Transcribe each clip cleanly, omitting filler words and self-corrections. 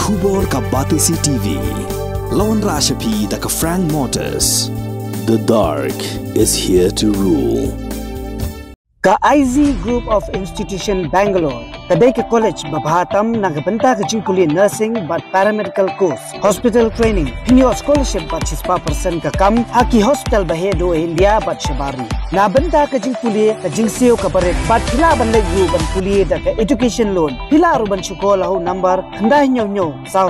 Tubor ka Batisi TV. Lawan Rashapi da ka Frank Motors. The dark is here to rule. Ka IZ Group of Institution Bangalore, kadai ke college babhatam nagabanta ka jingkuli nursing but paramedical course, hospital training, pinyo scholarship but 6% ka kam, haki hospital bahedo India but shabari. Nabanta ka jingkuli ka jingseo ka baret but hila banlay yu ban kuli da ka education loan. Hila ruban syukola ho number kandai nyo saw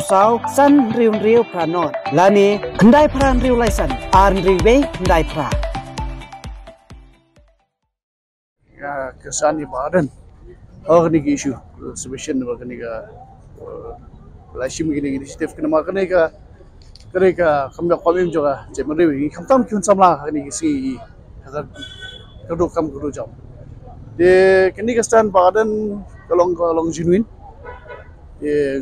san riu pranot. Lani kandai pran riu laisan, ar riwe kandai pra. Kesan ibadan, ni isu submission ni lashim gini initiative kena makan ni kami kami juga cemar ini kami kian samla ni si kedua kami kedua jam. De kini kesan badan kalong genuine,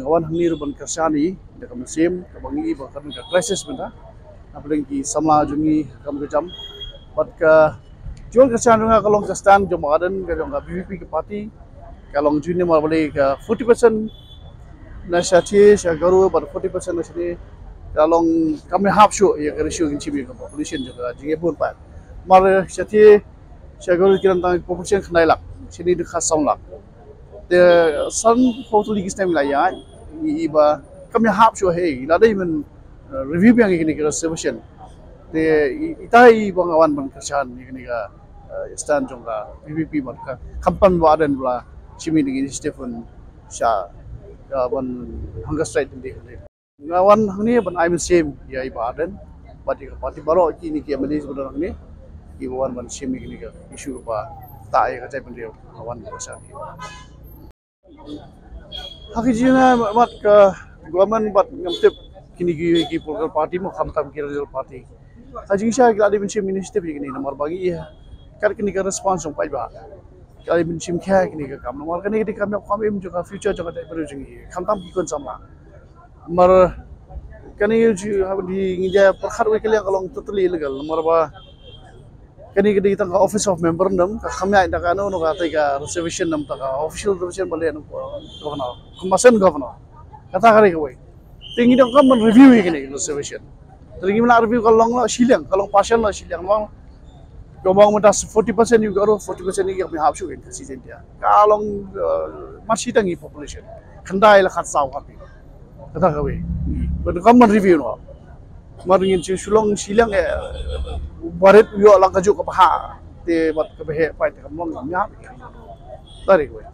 kawan ni ruban kesan ni dekat musim kabangi bahkan dekat crisis benda, apalagi samla jungi kami kedua jam, but jual kesan dengan kalong kestan jemaatan kalong BVP ke parti kalong juni malah boleh ke 40% nasyati syagaru pada 40% nasyati kalong kami half show ya ratio yang cibi ke population juga jinge pun pat malah syati syagaru kira tentang population kenai lak sini dekat sound lak the sun photo lagi stem layan iba kami half show hey nada even review yang ini kira submission de itai bangawan ban kerjaan ini ka stand jongga PVP marka kampan badan bla chimi dengan Stephen Shah ban hunger strike di ngawan ni ban I'm same ya ibadan parti baro kini ki amali sebenarnya ni iwan ban chimi ini ka isu ba ta ai ka cai pendio ngawan besar hakijina mat ka government bat ngamtip kini ki political party mo khamtam ki regional party Hajing Syah kalau ada mencium inisiatif ini nomor bagi ia, kalau kini kan respons yang baik bah. Kalau mencium kaya kini kan nomor kini kita kami juga future juga tak berujung. Kantam ikut sama. Nomor kini di ngeja perkhar wekelia kalau totally illegal. Nomor bah kini kita ka office of member nam, kami ada kan ono kata ka reservation nam tak official reservation boleh governor, kemasan governor. Kata kali kau. Tinggi dong kan review ini reservation. Terus mana review kalau long silang, kalau partial lah silang, long ngomong mudah 40% juga ada 40% ni kami habis juga kasih dia. Kalau masih tinggi population, kendai lah kat sawah kami. Kata kami, berkaman review no, maringin silang baret yo lang kajuk kapah, te mat kabehe, pai te kamlong kami habis. Tarik kami.